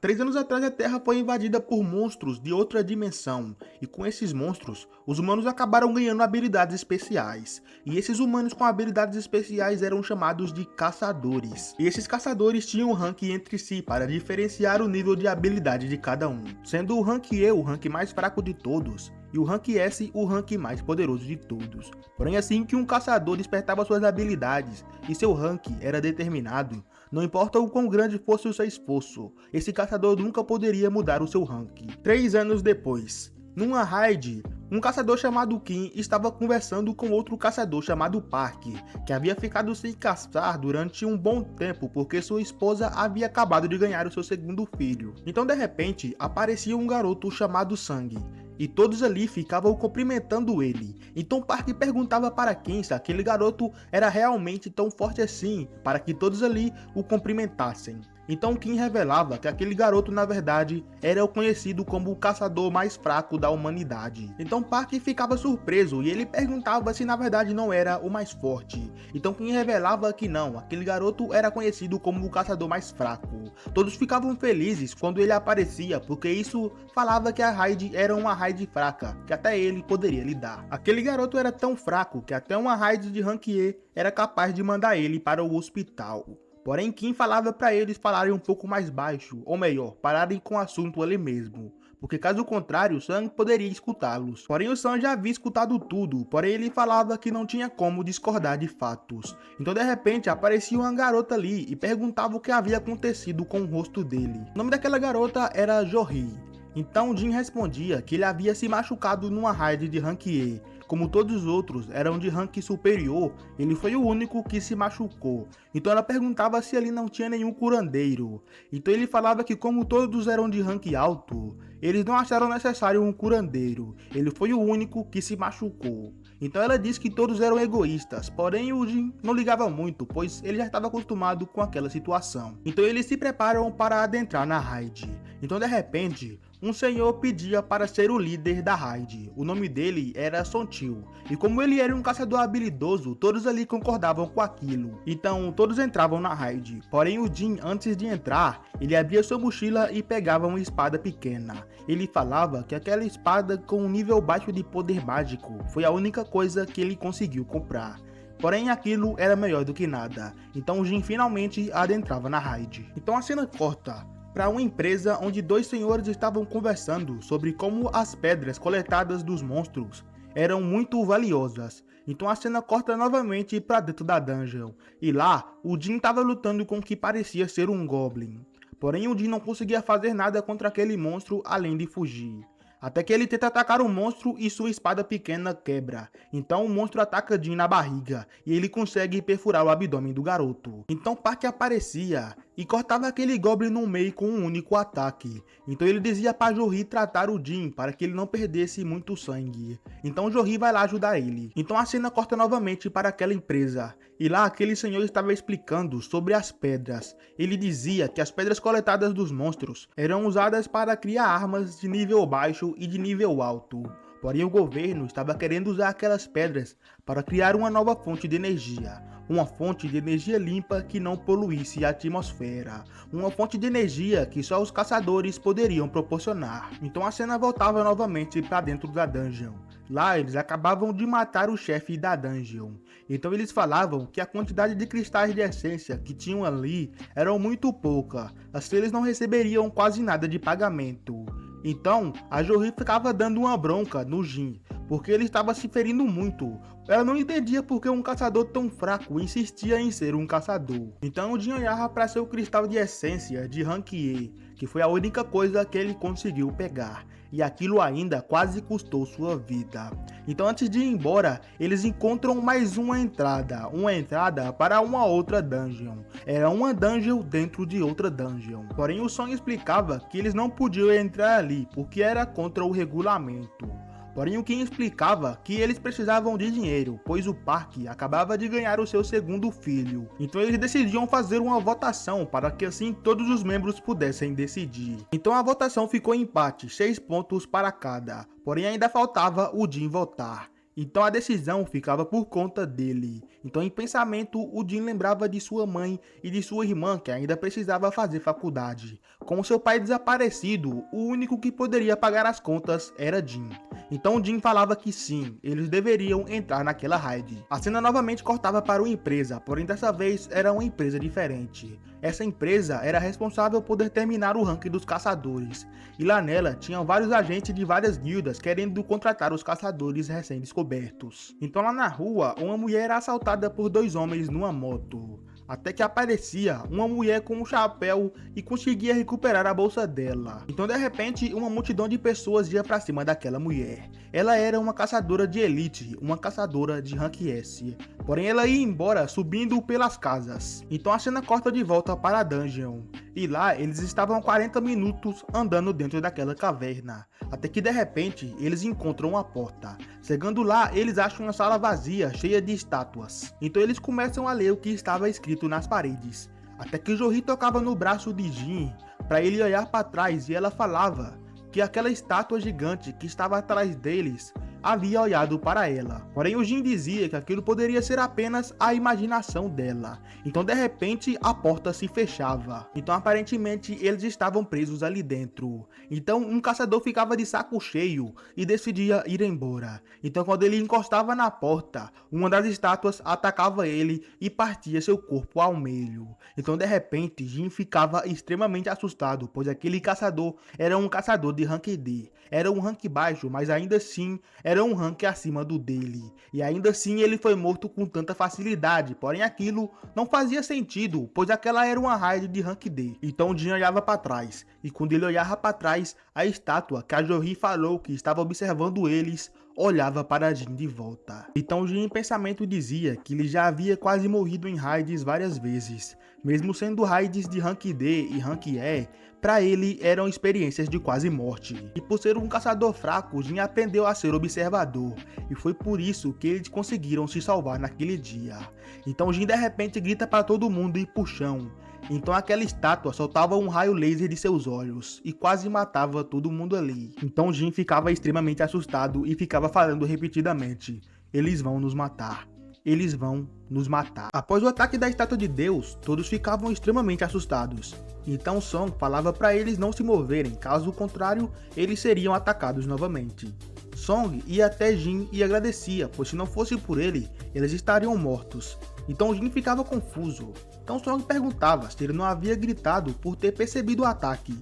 3 anos atrás a Terra foi invadida por monstros de outra dimensão, e com esses monstros, os humanos acabaram ganhando habilidades especiais. E esses humanos com habilidades especiais eram chamados de caçadores. E esses caçadores tinham um rank entre si para diferenciar o nível de habilidade de cada um, sendo o rank E o rank mais fraco de todos, e o rank S o rank mais poderoso de todos. Porém, assim que um caçador despertava suas habilidades e seu rank era determinado, não importa o quão grande fosse o seu esforço, esse caçador nunca poderia mudar o seu rank. 3 anos depois, numa raid, um caçador chamado Kim estava conversando com outro caçador chamado Park, que havia ficado sem caçar durante um bom tempo porque sua esposa havia acabado de ganhar o seu segundo filho. Então de repente, aparecia um garoto chamado Sang, e todos ali ficavam cumprimentando ele. Então Park perguntava para Kim se aquele garoto era realmente tão forte assim, para que todos ali o cumprimentassem. Então Kim revelava que aquele garoto na verdade era o conhecido como o caçador mais fraco da humanidade. Então Park ficava surpreso e ele perguntava se na verdade não era o mais forte. Então Kim revelava que não, aquele garoto era conhecido como o caçador mais fraco. Todos ficavam felizes quando ele aparecia, porque isso falava que a raid era uma raid fraca, que até ele poderia lidar. Aquele garoto era tão fraco que até uma raid de rank E era capaz de mandar ele para o hospital. Porém, Kim falava para eles falarem um pouco mais baixo, ou melhor, pararem com o assunto ali mesmo, porque caso contrário, Sang poderia escutá-los. Porém, o Sang já havia escutado tudo, porém ele falava que não tinha como discordar de fatos. Então, de repente, aparecia uma garota ali e perguntava o que havia acontecido com o rosto dele. O nome daquela garota era Johri. Então, Jin respondia que ele havia se machucado numa raid de rank E. Como todos os outros eram de rank superior, ele foi o único que se machucou. Então ela perguntava se ele não tinha nenhum curandeiro. Então ele falava que como todos eram de rank alto, eles não acharam necessário um curandeiro. Ele foi o único que se machucou. Então ela disse que todos eram egoístas, porém o Jin não ligava muito, pois ele já estava acostumado com aquela situação. Então eles se preparam para adentrar na raid. Então de repente, um senhor pedia para ser o líder da raid. O nome dele era Sontil, e como ele era um caçador habilidoso, todos ali concordavam com aquilo. Então todos entravam na raid, porém o Jin, antes de entrar, ele abria sua mochila e pegava uma espada pequena. Ele falava que aquela espada com um nível baixo de poder mágico foi a única coisa que ele conseguiu comprar. Porém aquilo era melhor do que nada, então o Jin finalmente adentrava na raid. Então a cena corta para uma empresa onde dois senhores estavam conversando sobre como as pedras coletadas dos monstros eram muito valiosas. Então a cena corta novamente para dentro da dungeon, e lá o Jin estava lutando com o que parecia ser um goblin. Porém o Jin não conseguia fazer nada contra aquele monstro além de fugir. Até que ele tenta atacar o monstro e sua espada pequena quebra. Então o monstro ataca Jin na barriga e ele consegue perfurar o abdômen do garoto. Então Park aparecia e cortava aquele goblin no meio com um único ataque. Então ele dizia para Johri tratar o Jin para que ele não perdesse muito sangue. Então Johri vai lá ajudar ele. Então a cena corta novamente para aquela empresa. E lá aquele senhor estava explicando sobre as pedras. Ele dizia que as pedras coletadas dos monstros eram usadas para criar armas de nível baixo e de nível alto. Porém o governo estava querendo usar aquelas pedras para criar uma nova fonte de energia. Uma fonte de energia limpa que não poluísse a atmosfera. Uma fonte de energia que só os caçadores poderiam proporcionar. Então a cena voltava novamente para dentro da dungeon. Lá eles acabavam de matar o chefe da dungeon. Então eles falavam que a quantidade de cristais de essência que tinham ali eram muito pouca. Assim eles não receberiam quase nada de pagamento. Então a Johri ficava dando uma bronca no Jin, porque ele estava se ferindo muito. Ela não entendia porque um caçador tão fraco insistia em ser um caçador. Então o Jin olhava para seu cristal de essência de rank E, que foi a única coisa que ele conseguiu pegar. E aquilo ainda quase custou sua vida. Então antes de ir embora, eles encontram mais uma entrada para uma outra dungeon. Era uma dungeon dentro de outra dungeon. Porém o Song explicava que eles não podiam entrar ali, porque era contra o regulamento. Porém o Kim explicava que eles precisavam de dinheiro, pois o Park acabava de ganhar o seu segundo filho. Então eles decidiam fazer uma votação para que assim todos os membros pudessem decidir. Então a votação ficou em empate, 6 pontos para cada. Porém ainda faltava o Jin votar. Então a decisão ficava por conta dele. Então em pensamento, o Jin lembrava de sua mãe e de sua irmã que ainda precisava fazer faculdade. Com seu pai desaparecido, o único que poderia pagar as contas era Jin. Então Jin falava que sim, eles deveriam entrar naquela raid. A cena novamente cortava para uma empresa, porém dessa vez era uma empresa diferente. Essa empresa era responsável por determinar o ranking dos caçadores, e lá nela tinham vários agentes de várias guildas querendo contratar os caçadores recém-descobertos. Então lá na rua, uma mulher era assaltada por dois homens numa moto. Até que aparecia uma mulher com um chapéu e conseguia recuperar a bolsa dela. Então de repente uma multidão de pessoas ia pra cima daquela mulher. Ela era uma caçadora de elite, uma caçadora de rank S. Porém ela ia embora subindo pelas casas. Então a cena corta de volta para a dungeon. E lá eles estavam 40 minutos andando dentro daquela caverna. Até que de repente eles encontram uma porta. Chegando lá, eles acham uma sala vazia, cheia de estátuas. Então eles começam a ler o que estava escrito nas paredes. Até que Jory tocava no braço de Jin para ele olhar para trás e ela falava que aquela estátua gigante que estava atrás deles havia olhado para ela. Porém o Jin dizia que aquilo poderia ser apenas a imaginação dela. Então de repente a porta se fechava. Então aparentemente eles estavam presos ali dentro. Então um caçador ficava de saco cheio e decidia ir embora. Então quando ele encostava na porta, uma das estátuas atacava ele e partia seu corpo ao meio. Então de repente Jin ficava extremamente assustado, pois aquele caçador era um caçador de rank D. Era um rank baixo, mas ainda assim era um rank acima do dele. E ainda assim ele foi morto com tanta facilidade, porém aquilo não fazia sentido, pois aquela era uma raid de rank D. Então Jin olhava para trás, e quando ele olhava para trás, a estátua que a Jory falou que estava observando eles, olhava para Jin de volta. Então Jin em pensamento dizia que ele já havia quase morrido em raids várias vezes. Mesmo sendo raids de rank D e rank E, para ele eram experiências de quase morte. E por ser um caçador fraco, Jin aprendeu a ser observador, e foi por isso que eles conseguiram se salvar naquele dia. Então Jin de repente grita para todo mundo ir pro chão. Então aquela estátua soltava um raio laser de seus olhos e quase matava todo mundo ali. Então Jin ficava extremamente assustado e ficava falando repetidamente: eles vão nos matar. Eles vão nos matar. Após o ataque da estátua de Deus, todos ficavam extremamente assustados. Então Song falava para eles não se moverem, caso contrário, eles seriam atacados novamente. Song ia até Jin e agradecia, pois se não fosse por ele, eles estariam mortos. Então Jin ficava confuso. Então Song perguntava se ele não havia gritado por ter percebido o ataque.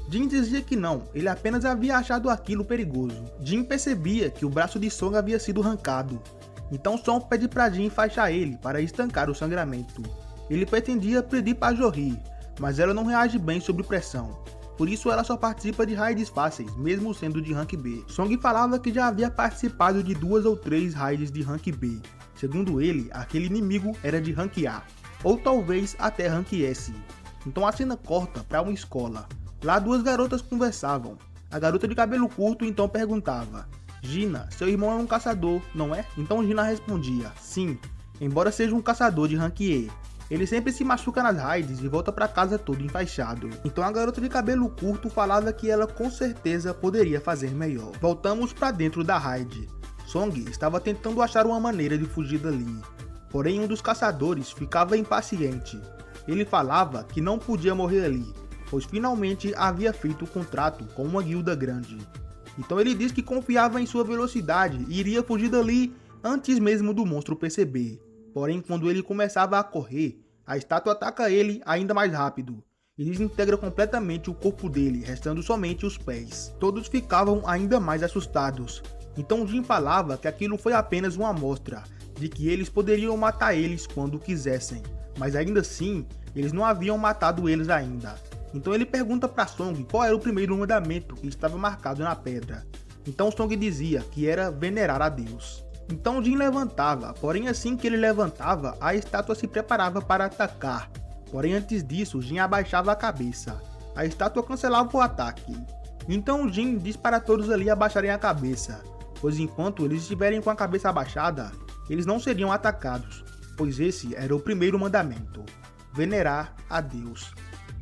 Jin dizia que não, ele apenas havia achado aquilo perigoso. Jin percebia que o braço de Song havia sido arrancado. Então Song pede para Jin enfaixar ele para estancar o sangramento. Ele pretendia pedir para Jory, mas ela não reage bem sob pressão. Por isso ela só participa de raids fáceis, mesmo sendo de rank B. Song falava que já havia participado de 2 ou 3 raids de rank B. Segundo ele, aquele inimigo era de rank A, ou talvez até rank S. Então a cena corta para uma escola. Lá duas garotas conversavam. A garota de cabelo curto então perguntava: Gina, seu irmão é um caçador, não é? Então Gina respondia: sim, embora seja um caçador de rank E. Ele sempre se machuca nas raids e volta para casa todo enfaixado. Então a garota de cabelo curto falava que ela com certeza poderia fazer melhor. Voltamos para dentro da raid. Song estava tentando achar uma maneira de fugir dali. Porém um dos caçadores ficava impaciente. Ele falava que não podia morrer ali, pois finalmente havia feito o contrato com uma guilda grande. Então ele disse que confiava em sua velocidade e iria fugir dali antes mesmo do monstro perceber. Porém, quando ele começava a correr, a estátua ataca ele ainda mais rápido e desintegra completamente o corpo dele, restando somente os pés. Todos ficavam ainda mais assustados. Então Jin falava que aquilo foi apenas uma amostra, de que eles poderiam matar eles quando quisessem, mas ainda assim, eles não haviam matado eles ainda. Então ele pergunta para Song qual era o primeiro mandamento que estava marcado na pedra. Então Song dizia que era venerar a Deus. Então Jin levantava, porém assim que ele levantava, a estátua se preparava para atacar. Porém antes disso, Jin abaixava a cabeça. A estátua cancelava o ataque. Então Jin diz para todos ali abaixarem a cabeça, pois enquanto eles estiverem com a cabeça abaixada, eles não seriam atacados, pois esse era o primeiro mandamento, venerar a Deus.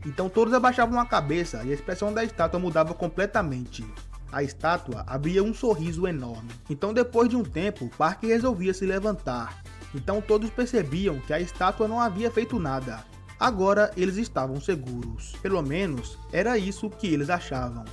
Então todos abaixavam a cabeça e a expressão da estátua mudava completamente. a estátua abria um sorriso enorme. Então depois de um tempo, Park resolvia se levantar. Então todos percebiam que a estátua não havia feito nada. Agora eles estavam seguros. Pelo menos era isso que eles achavam.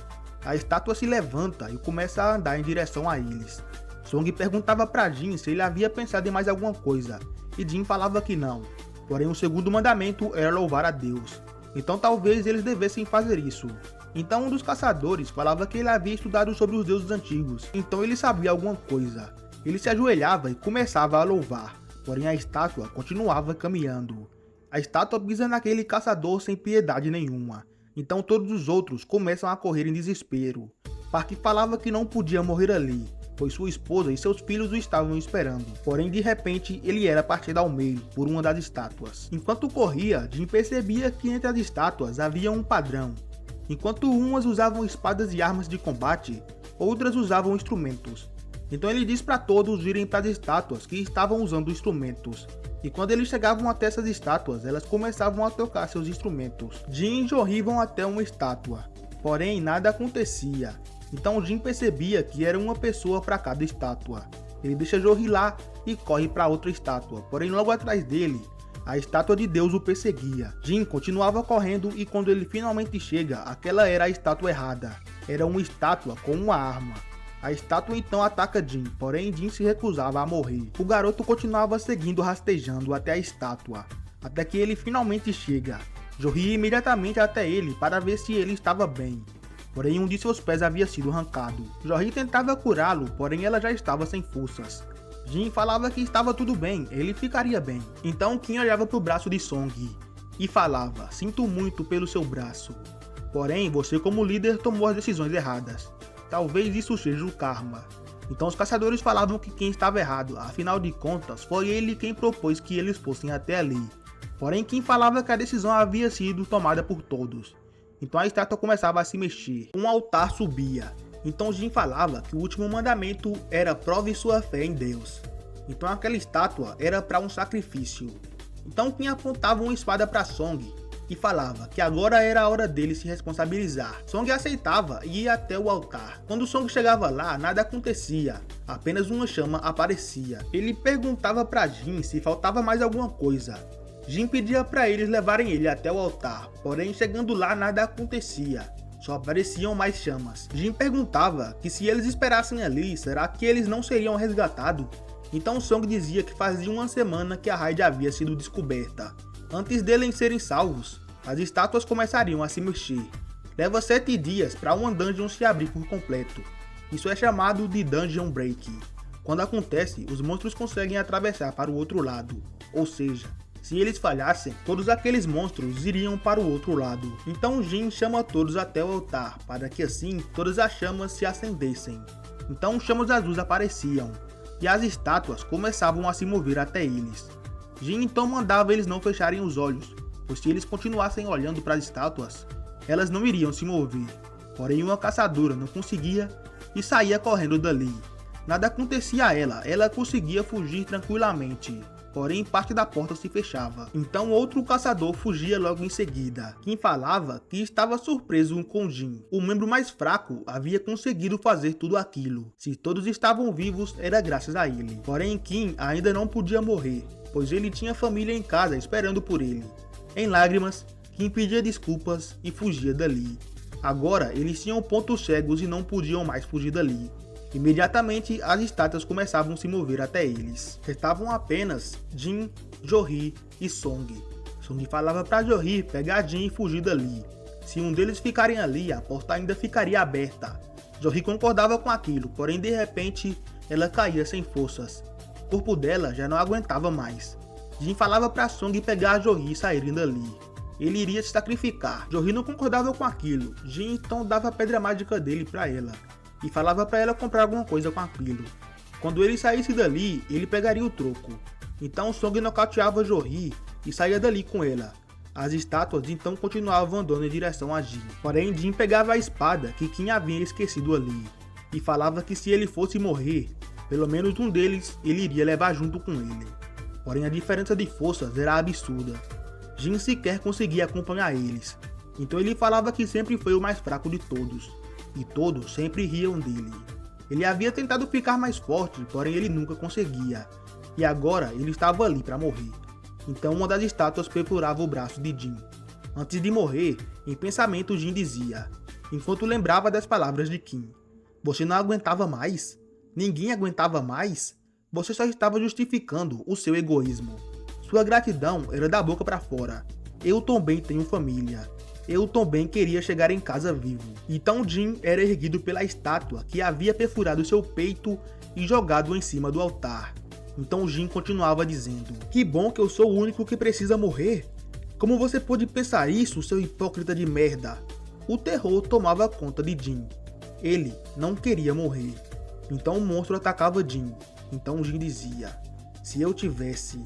A estátua se levanta e começa a andar em direção a eles. Song perguntava para Jin se ele havia pensado em mais alguma coisa, e Jin falava que não. Porém o segundo mandamento era louvar a Deus. Então talvez eles devessem fazer isso. Então um dos caçadores falava que ele havia estudado sobre os deuses antigos, então ele sabia alguma coisa. Ele se ajoelhava e começava a louvar, porém a estátua continuava caminhando. A estátua pisa naquele caçador sem piedade nenhuma, então todos os outros começam a correr em desespero. Park falava que não podia morrer ali, pois sua esposa e seus filhos o estavam esperando. Porém, de repente, ele era partido ao meio por uma das estátuas. Enquanto corria, Jin percebia que entre as estátuas havia um padrão. Enquanto umas usavam espadas e armas de combate, outras usavam instrumentos. Então ele diz para todos irem para as estátuas que estavam usando instrumentos. E quando eles chegavam até essas estátuas, elas começavam a tocar seus instrumentos. Jin e Jory vão até uma estátua, porém nada acontecia. Então Jin percebia que era uma pessoa para cada estátua. Ele deixa Jory lá e corre para outra estátua, porém logo atrás dele, a estátua de Deus o perseguia. Jin continuava correndo e quando ele finalmente chega, aquela era a estátua errada. Era uma estátua com uma arma. A estátua então ataca Jin, porém Jin se recusava a morrer. O garoto continuava seguindo rastejando até a estátua, até que ele finalmente chega. Jory ia imediatamente até ele para ver se ele estava bem. Porém um de seus pés havia sido arrancado. Jory tentava curá-lo, porém ela já estava sem forças. Jin falava que estava tudo bem, ele ficaria bem. Então Kim olhava para o braço de Song e falava, sinto muito pelo seu braço. Porém, você como líder tomou as decisões erradas. Talvez isso seja o karma. Então os caçadores falavam que Kim estava errado, afinal de contas, foi ele quem propôs que eles fossem até ali. Porém, Kim falava que a decisão havia sido tomada por todos. Então a estátua começava a se mexer. Um altar subia. Então Jin falava que o último mandamento era prove sua fé em Deus. Então aquela estátua era para um sacrifício. Então Kim apontava uma espada para Song e falava que agora era a hora dele se responsabilizar. Song aceitava e ia até o altar. Quando Song chegava lá, nada acontecia, apenas uma chama aparecia. Ele perguntava para Jin se faltava mais alguma coisa. Jin pedia para eles levarem ele até o altar, porém chegando lá nada acontecia. Só apareciam mais chamas. Jin perguntava que se eles esperassem ali, será que eles não seriam resgatados? Então Song dizia que fazia uma semana que a raid havia sido descoberta. Antes deles serem salvos, as estátuas começariam a se mexer. Leva 7 dias para uma dungeon se abrir por completo. Isso é chamado de Dungeon Break. Quando acontece, os monstros conseguem atravessar para o outro lado. Ou seja, se eles falhassem, todos aqueles monstros iriam para o outro lado. Então Jin chama todos até o altar, para que assim todas as chamas se acendessem. Então chamas azuis apareciam, e as estátuas começavam a se mover até eles. Jin então mandava eles não fecharem os olhos, pois se eles continuassem olhando para as estátuas, elas não iriam se mover. Porém uma caçadora não conseguia e saía correndo dali. Nada acontecia a ela conseguia fugir tranquilamente. Porém parte da porta se fechava. Então outro caçador fugia logo em seguida. Kim falava que estava surpreso com Jin. O membro mais fraco havia conseguido fazer tudo aquilo. Se todos estavam vivos, era graças a ele. Porém Kim ainda não podia morrer, pois ele tinha família em casa esperando por ele. Em lágrimas, Kim pedia desculpas e fugia dali. Agora eles tinham pontos cegos e não podiam mais fugir dali. Imediatamente as estátuas começavam a se mover até eles. Restavam apenas Jin, Jory e Song. Song falava para Jory pegar Jin e fugir dali. Se um deles ficarem ali, a porta ainda ficaria aberta. Jory concordava com aquilo, porém de repente ela caía sem forças. O corpo dela já não aguentava mais. Jin falava para Song pegar Jory e saírem dali. Ele iria se sacrificar. Jory não concordava com aquilo. Jin então dava a pedra mágica dele para ela e falava para ela comprar alguma coisa com aquilo. Quando ele saísse dali, ele pegaria o troco. Então Song nocauteava Jory e saía dali com ela. As estátuas então continuavam andando em direção a Jin. Porém Jin pegava a espada que Kim havia esquecido ali e falava que se ele fosse morrer, pelo menos um deles ele iria levar junto com ele. Porém a diferença de forças era absurda. Jin sequer conseguia acompanhar eles. Então ele falava que sempre foi o mais fraco de todos. e todos sempre riam dele. Ele havia tentado ficar mais forte, porém ele nunca conseguia, e agora ele estava ali para morrer. Então uma das estátuas perfurava o braço de Jin. Antes de morrer, em pensamento Jin dizia, enquanto lembrava das palavras de Kim: "Você não aguentava mais? Ninguém aguentava mais? Você só estava justificando o seu egoísmo. Sua gratidão era da boca para fora. Eu também tenho família. Eu também queria chegar em casa vivo." Então Jin era erguido pela estátua que havia perfurado seu peito e jogado em cima do altar. Então Jin continuava dizendo: "Que bom que eu sou o único que precisa morrer. Como você pode pensar isso, seu hipócrita de merda?" O terror tomava conta de Jin. Ele não queria morrer. Então o monstro atacava Jin. Então Jin dizia: "Se eu tivesse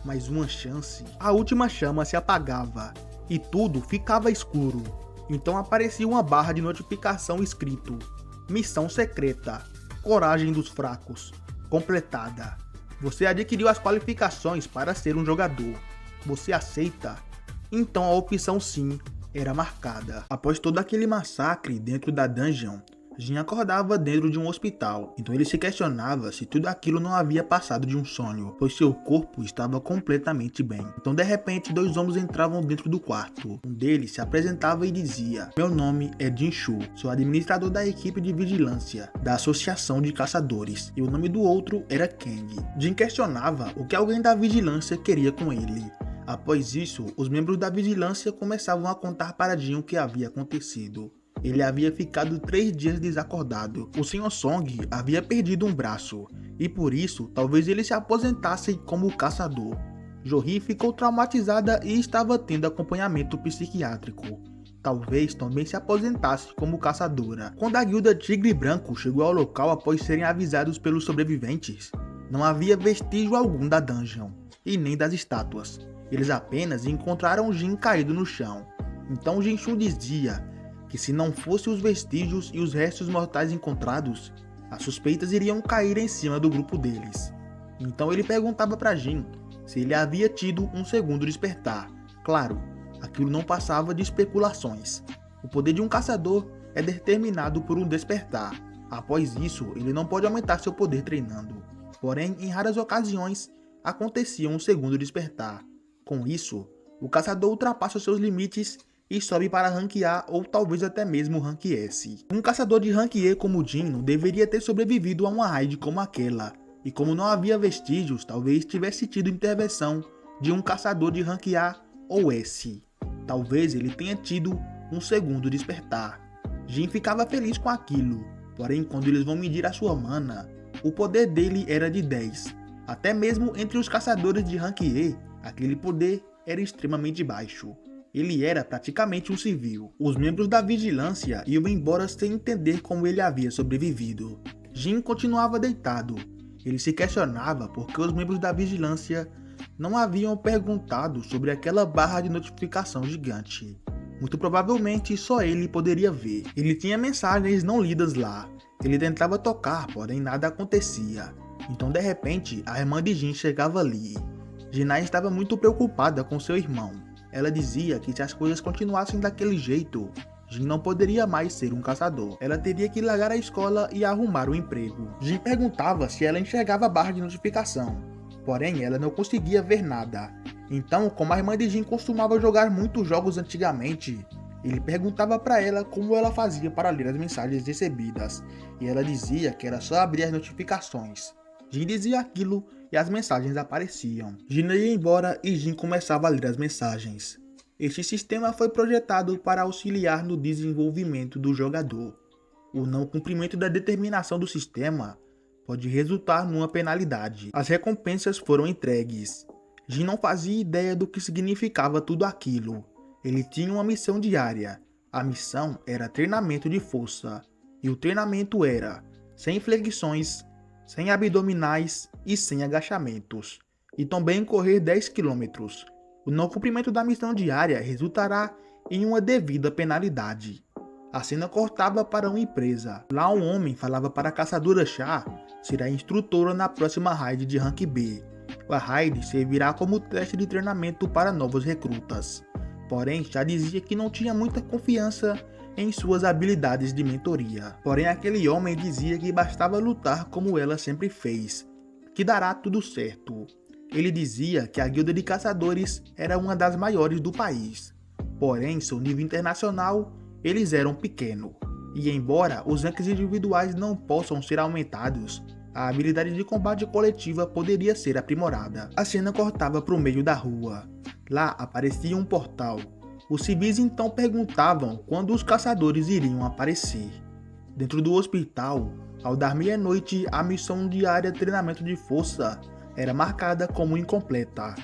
mais uma chance." A última chama se apagava e tudo ficava escuro. Então aparecia uma barra de notificação escrito: "Missão secreta, coragem dos fracos, completada. Você adquiriu as qualificações para ser um jogador. Você aceita?" Então a opção sim era marcada. Após todo aquele massacre dentro da dungeon, Jin acordava dentro de um hospital, então ele se questionava se tudo aquilo não havia passado de um sonho, pois seu corpo estava completamente bem. Então de repente 2 homens entravam dentro do quarto. Um deles se apresentava e dizia: "Meu nome é Jin Shu, sou administrador da equipe de vigilância da Associação de Caçadores." E o nome do outro era Kang. Jin questionava o que alguém da vigilância queria com ele. Após isso, os membros da vigilância começavam a contar para Jin o que havia acontecido. Ele havia ficado 3 dias desacordado. O Sr. Song havia perdido um braço, e por isso talvez ele se aposentasse como caçador. Jo-hee ficou traumatizada e estava tendo acompanhamento psiquiátrico. Talvez também se aposentasse como caçadora. Quando a guilda Tigre Branco chegou ao local após serem avisados pelos sobreviventes, não havia vestígio algum da dungeon, e nem das estátuas. Eles apenas encontraram Jin caído no chão. Então Jin Shu dizia que se não fossem os vestígios e os restos mortais encontrados, as suspeitas iriam cair em cima do grupo deles. Então ele perguntava para Jin se ele havia tido um segundo despertar. Claro, aquilo não passava de especulações. O poder de um caçador é determinado por um despertar. Após isso, ele não pode aumentar seu poder treinando. Porém, em raras ocasiões, acontecia um segundo despertar. Com isso, o caçador ultrapassa seus limites e sobe para Rank A ou talvez até mesmo Rank S. Um caçador de Rank E como Jin não deveria ter sobrevivido a uma raid como aquela, e como não havia vestígios, talvez tivesse tido intervenção de um caçador de Rank A ou S. Talvez ele tenha tido um segundo despertar. Jin ficava feliz com aquilo, porém quando eles vão medir a sua mana, o poder dele era de 10. Até mesmo entre os caçadores de Rank E, aquele poder era extremamente baixo. Ele era praticamente um civil. Os membros da vigilância iam embora sem entender como ele havia sobrevivido. Jin continuava deitado. Ele se questionava por que os membros da vigilância não haviam perguntado sobre aquela barra de notificação gigante. Muito provavelmente só ele poderia ver. Ele tinha mensagens não lidas lá. Ele tentava tocar, porém nada acontecia. Então de repente a irmã de Jin chegava ali. Jinai estava muito preocupada com seu irmão. Ela dizia que se as coisas continuassem daquele jeito, Jin não poderia mais ser um caçador. Ela teria que largar a escola e arrumar um emprego. Jin perguntava se ela enxergava a barra de notificação, porém ela não conseguia ver nada. Então, como a irmã de Jin costumava jogar muitos jogos antigamente, ele perguntava para ela como ela fazia para ler as mensagens recebidas, e ela dizia que era só abrir as notificações. Jin dizia aquilo e as mensagens apareciam. Jin ia embora e Jin começava a ler as mensagens. Este sistema foi projetado para auxiliar no desenvolvimento do jogador. O não cumprimento da determinação do sistema pode resultar numa penalidade. As recompensas foram entregues. Jin não fazia ideia do que significava tudo aquilo. Ele tinha uma missão diária. A missão era treinamento de força. E o treinamento era sem flexões, sem abdominais e sem agachamentos, e também correr 10 km. O não cumprimento da missão diária resultará em uma devida penalidade. A cena cortava para uma empresa. Lá um homem falava para a caçadora Cha ser a instrutora na próxima raid de Rank B. A raid servirá como teste de treinamento para novos recrutas. Porém, Cha dizia que não tinha muita confiança em suas habilidades de mentoria. Porém, aquele homem dizia que bastava lutar como ela sempre fez, que dará tudo certo. Ele dizia que a guilda de caçadores era uma das maiores do país. Porém, seu nível internacional, eles eram pequeno. E embora os ranks individuais não possam ser aumentados, a habilidade de combate coletiva poderia ser aprimorada. A cena cortava para o meio da rua. Lá aparecia um portal. Os civis então perguntavam quando os caçadores iriam aparecer. Dentro do hospital, ao dar meia-noite, a missão diária treinamento de força era marcada como incompleta.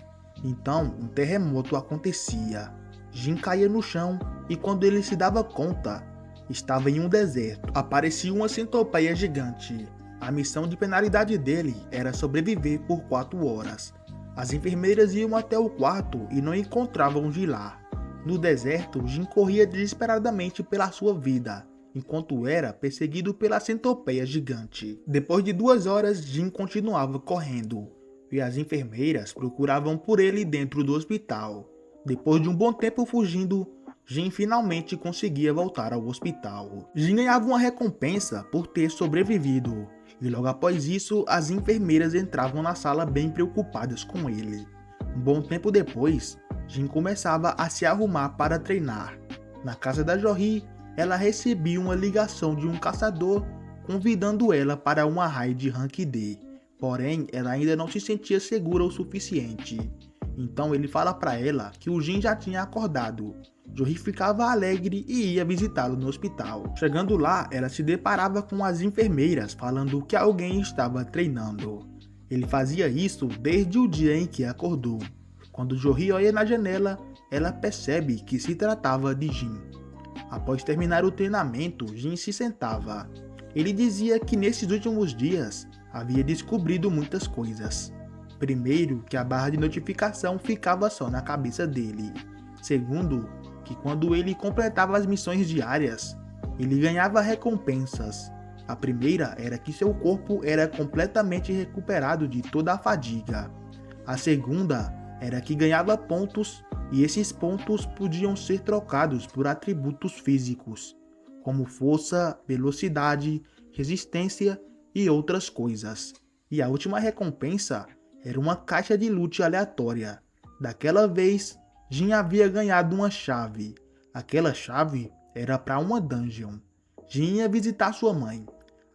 Então, um terremoto acontecia. Jin caía no chão e quando ele se dava conta, estava em um deserto. Aparecia uma centopeia gigante. A missão de penalidade dele era sobreviver por 4 horas. As enfermeiras iam até o quarto e não encontravam Jin lá. No deserto, Jin corria desesperadamente pela sua vida, enquanto era perseguido pela centopeia gigante. Depois de 2 horas, Jin continuava correndo, e as enfermeiras procuravam por ele dentro do hospital. Depois de um bom tempo fugindo, Jin finalmente conseguia voltar ao hospital. Jin ganhava uma recompensa por ter sobrevivido, e logo após isso, as enfermeiras entravam na sala bem preocupadas com ele. Um bom tempo depois, Jin começava a se arrumar para treinar. Na casa da Jory, ela recebia uma ligação de um caçador convidando ela para uma raid Rank D. Porém, ela ainda não se sentia segura o suficiente. Então ele fala para ela que o Jin já tinha acordado. Jory ficava alegre e ia visitá-lo no hospital. Chegando lá, ela se deparava com as enfermeiras falando que alguém estava treinando. Ele fazia isso desde o dia em que acordou. Quando Jory olha na janela, ela percebe que se tratava de Jin. Após terminar o treinamento, Jin se sentava. Ele dizia que nesses últimos dias havia descobrido muitas coisas. Primeiro, que a barra de notificação ficava só na cabeça dele. Segundo, que quando ele completava as missões diárias, ele ganhava recompensas. A primeira era que seu corpo era completamente recuperado de toda a fadiga. A segunda era que ganhava pontos e esses pontos podiam ser trocados por atributos físicos, como força, velocidade, resistência e outras coisas. E a última recompensa era uma caixa de loot aleatória. Daquela vez, Jin havia ganhado uma chave. Aquela chave era para uma dungeon. Jin ia visitar sua mãe.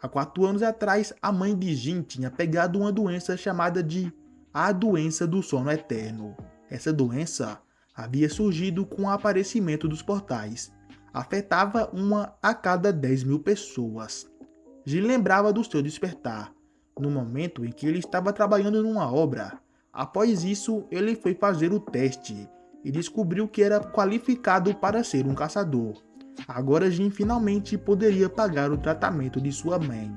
Há 4 anos atrás, a mãe de Jin tinha pegado uma doença chamada de a doença do sono eterno. Essa doença havia surgido com o aparecimento dos portais. Afetava uma a cada 10.000 pessoas. Jin lembrava do seu despertar, no momento em que ele estava trabalhando numa obra. Após isso, ele foi fazer o teste e descobriu que era qualificado para ser um caçador. Agora Jin finalmente poderia pagar o tratamento de sua mãe.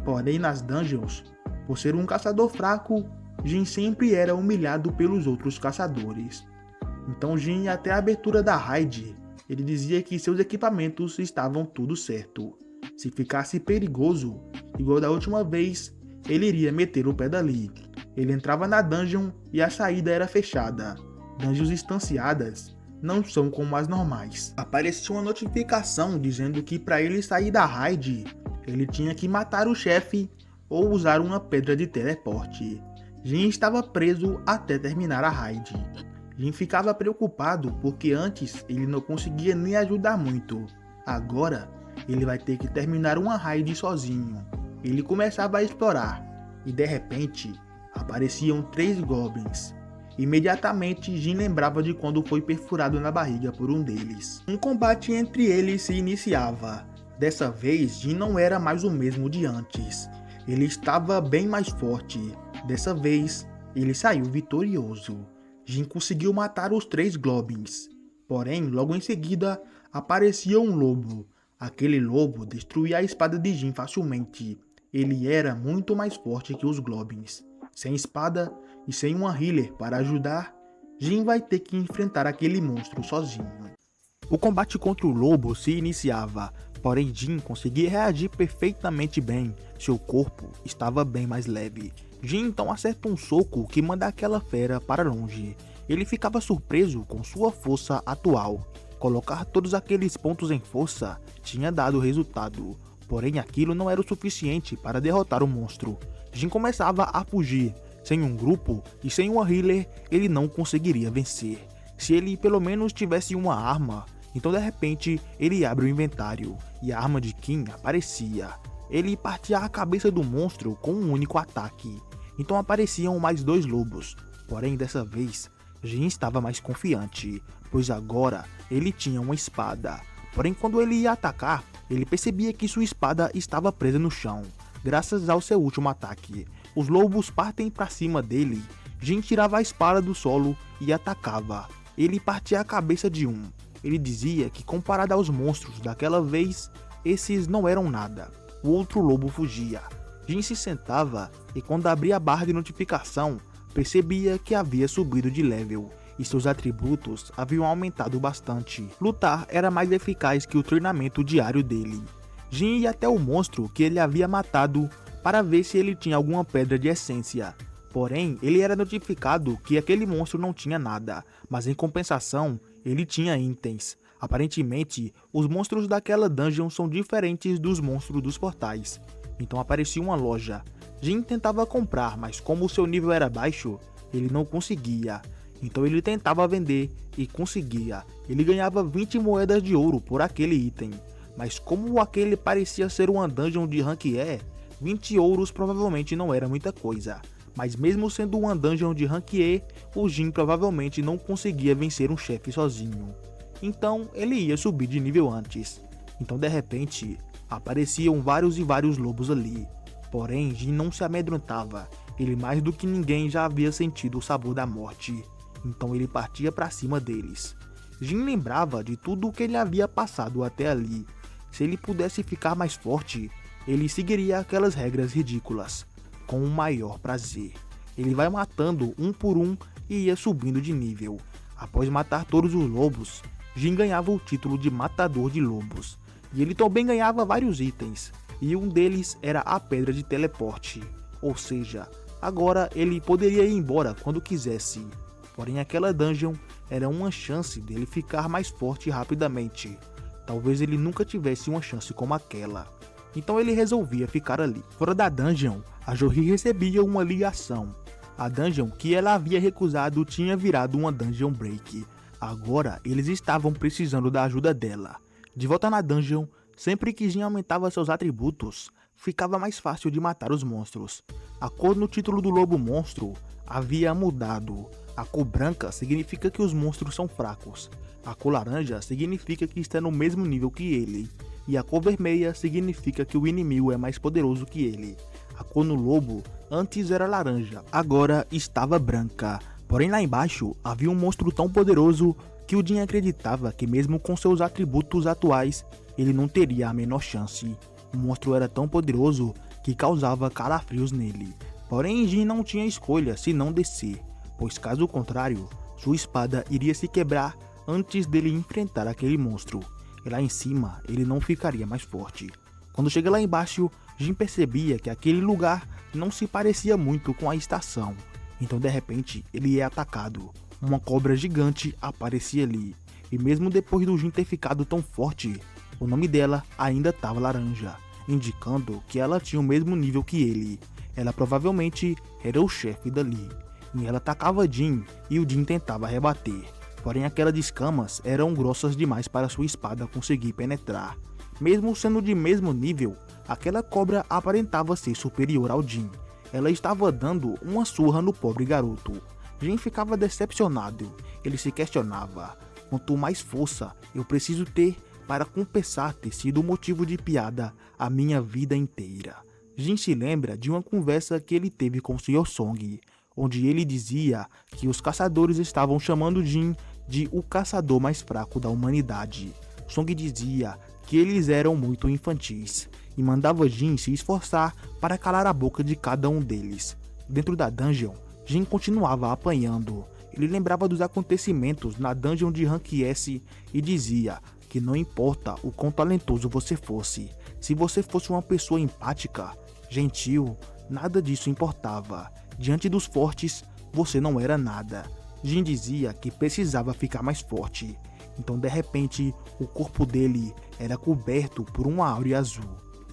Porém, nas dungeons, por ser um caçador fraco, Jin sempre era humilhado pelos outros caçadores. Então Jin, até a abertura da raid, ele dizia que seus equipamentos estavam tudo certo. Se ficasse perigoso, igual da última vez, ele iria meter o pé dali. Ele entrava na dungeon e a saída era fechada. Dungeons instanciadas não são como as normais. Aparecia uma notificação dizendo que para ele sair da raid, ele tinha que matar o chefe ou usar uma pedra de teleporte. Jin estava preso até terminar a raid. Jin ficava preocupado porque antes ele não conseguia nem ajudar muito. Agora ele vai ter que terminar uma raid sozinho. Ele começava a explorar e de repente apareciam 3 goblins. Imediatamente Jin lembrava de quando foi perfurado na barriga por um deles. Um combate entre eles se iniciava. Dessa vez Jin não era mais o mesmo de antes. Ele estava bem mais forte. Dessa vez ele saiu vitorioso. Jin conseguiu matar os 3 goblins. Porém, logo em seguida aparecia um lobo. Aquele lobo destruía a espada de Jin facilmente. Ele era muito mais forte que os goblins. Sem espada e sem uma healer para ajudar, Jin vai ter que enfrentar aquele monstro sozinho. O combate contra o lobo se iniciava, porém Jin conseguia reagir perfeitamente bem, seu corpo estava bem mais leve. Jin então acerta um soco que manda aquela fera para longe. Ele ficava surpreso com sua força atual. Colocar todos aqueles pontos em força tinha dado resultado, porém aquilo não era o suficiente para derrotar o monstro. Jin começava a fugir. Sem um grupo e sem uma healer, ele não conseguiria vencer. Se ele pelo menos tivesse uma arma, então de repente ele abre o inventário e a arma de Qin aparecia. Ele partia a cabeça do monstro com um único ataque. Então apareciam mais 2 lobos, porém dessa vez Jin estava mais confiante, pois agora ele tinha uma espada. Porém quando ele ia atacar, ele percebia que sua espada estava presa no chão, graças ao seu último ataque. Os lobos partem para cima dele, Jin tirava a espada do solo e atacava. Ele partia a cabeça de um. Ele dizia que comparado aos monstros daquela vez, esses não eram nada. O outro lobo fugia. Jin se sentava e quando abria a barra de notificação, percebia que havia subido de level e seus atributos haviam aumentado bastante. Lutar era mais eficaz que o treinamento diário dele. Jin ia até o monstro que ele havia matado para ver se ele tinha alguma pedra de essência. Porém, ele era notificado que aquele monstro não tinha nada, mas em compensação, ele tinha itens. Aparentemente, os monstros daquela dungeon são diferentes dos monstros dos portais. Então aparecia uma loja. Jin tentava comprar, mas como seu nível era baixo, ele não conseguia. Então ele tentava vender e conseguia. Ele ganhava 20 moedas de ouro por aquele item. Mas como aquele parecia ser uma dungeon de rank E, 20 ouros provavelmente não era muita coisa. Mas mesmo sendo uma dungeon de rank E, o Jin provavelmente não conseguia vencer um chefe sozinho. Então ele ia subir de nível antes. Então de repente, apareciam vários e vários lobos ali. Porém, Jin não se amedrontava. Ele mais do que ninguém já havia sentido o sabor da morte. Então ele partia para cima deles. Jin lembrava de tudo o que ele havia passado até ali. Se ele pudesse ficar mais forte, ele seguiria aquelas regras ridículas, com o maior prazer. Ele vai matando um por um e ia subindo de nível. Após matar todos os lobos, Jin ganhava o título de Matador de Lobos. E ele também ganhava vários itens, e um deles era a Pedra de Teleporte. Ou seja, agora ele poderia ir embora quando quisesse. Porém aquela dungeon era uma chance dele ficar mais forte rapidamente. Talvez ele nunca tivesse uma chance como aquela. Então ele resolvia ficar ali. Fora da dungeon, a Jory recebia uma ligação. A dungeon que ela havia recusado tinha virado uma dungeon break. Agora eles estavam precisando da ajuda dela. De volta na dungeon, sempre que Jin aumentava seus atributos, ficava mais fácil de matar os monstros. A cor no título do lobo monstro havia mudado. A cor branca significa que os monstros são fracos. A cor laranja significa que está no mesmo nível que ele. E a cor vermelha significa que o inimigo é mais poderoso que ele. A cor no lobo antes era laranja, agora estava branca. Porém lá embaixo havia um monstro tão poderoso que o Jin acreditava que mesmo com seus atributos atuais, ele não teria a menor chance. O monstro era tão poderoso que causava calafrios nele. Porém Jin não tinha escolha senão descer, pois caso contrário, sua espada iria se quebrar antes dele enfrentar aquele monstro. E lá em cima, ele não ficaria mais forte. Quando chega lá embaixo, Jin percebia que aquele lugar não se parecia muito com a estação. Então de repente, ele é atacado. Uma cobra gigante aparecia ali. E mesmo depois do Jin ter ficado tão forte, o nome dela ainda estava laranja, indicando que ela tinha o mesmo nível que ele. Ela provavelmente era o chefe dali. E ela atacava Jin e o Jin tentava rebater. Porém aquelas escamas eram grossas demais para sua espada conseguir penetrar. Mesmo sendo de mesmo nível, aquela cobra aparentava ser superior ao Jin. Ela estava dando uma surra no pobre garoto. Jin ficava decepcionado. Ele se questionava: quanto mais força eu preciso ter para compensar ter sido motivo de piada a minha vida inteira. Jin se lembra de uma conversa que ele teve com o Sr. Song, onde ele dizia que os caçadores estavam chamando Jin de o caçador mais fraco da humanidade. Song dizia que eles eram muito infantis e mandava Jin se esforçar para calar a boca de cada um deles. Dentro da dungeon, Jin continuava apanhando. Ele lembrava dos acontecimentos na dungeon de Rank S e dizia que não importa o quão talentoso você fosse, se você fosse uma pessoa empática, gentil, nada disso importava. Diante dos fortes, você não era nada. Jin dizia que precisava ficar mais forte. Então de repente o corpo dele era coberto por uma áurea azul.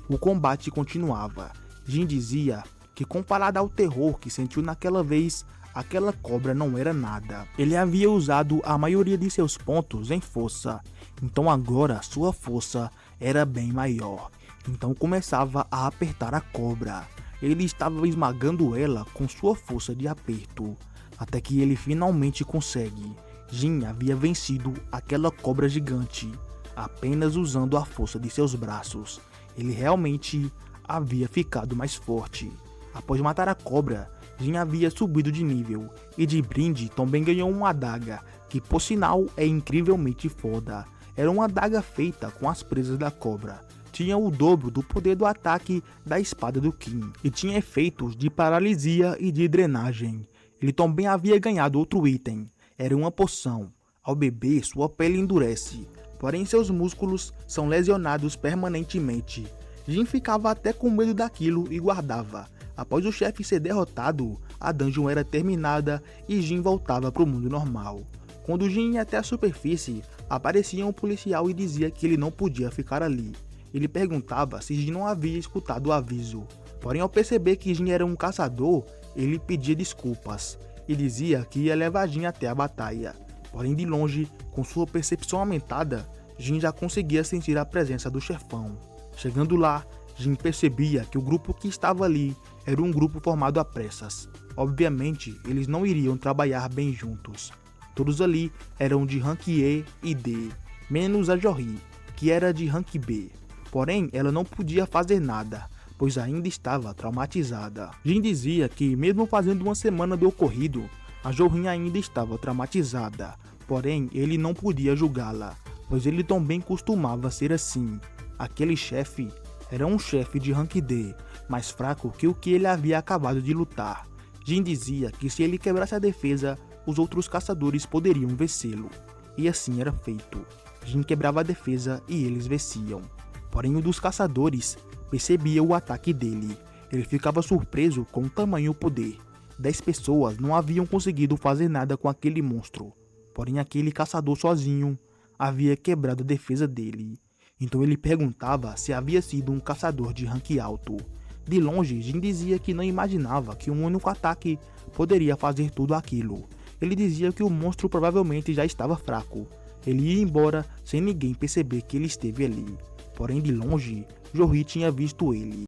O combate continuava. Jin dizia que, comparado ao terror que sentiu naquela vez, aquela cobra não era nada. Ele havia usado a maioria de seus pontos em força, então agora sua força era bem maior. Então começava a apertar a cobra. Ele estava esmagando ela com sua força de aperto, até que ele finalmente consegue. Jin havia vencido aquela cobra gigante, apenas usando a força de seus braços. Ele realmente havia ficado mais forte. Após matar a cobra, Jin havia subido de nível, e de brinde também ganhou uma adaga, que por sinal é incrivelmente foda. Era uma adaga feita com as presas da cobra. Tinha o dobro do poder do ataque da espada do Qin, e tinha efeitos de paralisia e de drenagem. Ele também havia ganhado outro item, era uma poção. Ao beber, sua pele endurece, porém seus músculos são lesionados permanentemente. Jin ficava até com medo daquilo e guardava. Após o chefe ser derrotado, a dungeon era terminada e Jin voltava para o mundo normal. Quando Jin ia até a superfície, aparecia um policial e dizia que ele não podia ficar ali. Ele perguntava se Jin não havia escutado o aviso. Porém, ao perceber que Jin era um caçador, ele pedia desculpas e dizia que ia levar Jin até a batalha. Porém, de longe, com sua percepção aumentada, Jin já conseguia sentir a presença do chefão. Chegando lá, Jin percebia que o grupo que estava ali era um grupo formado a pressas. Obviamente, eles não iriam trabalhar bem juntos. Todos ali eram de rank E e D, menos a Jory, que era de rank B. Porém, ela não podia fazer nada, pois ainda estava traumatizada. Jin dizia que, mesmo fazendo uma semana do ocorrido, a Jory ainda estava traumatizada. Porém, ele não podia julgá-la, pois ele também costumava ser assim. Aquele chefe era um chefe de rank D, mais fraco que o que ele havia acabado de lutar. Jin dizia que se ele quebrasse a defesa, os outros caçadores poderiam vencê-lo. E assim era feito. Jin quebrava a defesa e eles venciam. Porém, um dos caçadores percebia o ataque dele. Ele ficava surpreso com o tamanho poder. 10 pessoas não haviam conseguido fazer nada com aquele monstro. Porém, aquele caçador sozinho havia quebrado a defesa dele. Então ele perguntava se havia sido um caçador de rank alto. De longe, Jin dizia que não imaginava que um único ataque poderia fazer tudo aquilo. Ele dizia que o monstro provavelmente já estava fraco. Ele ia embora sem ninguém perceber que ele esteve ali. Porém, de longe, Jory tinha visto ele.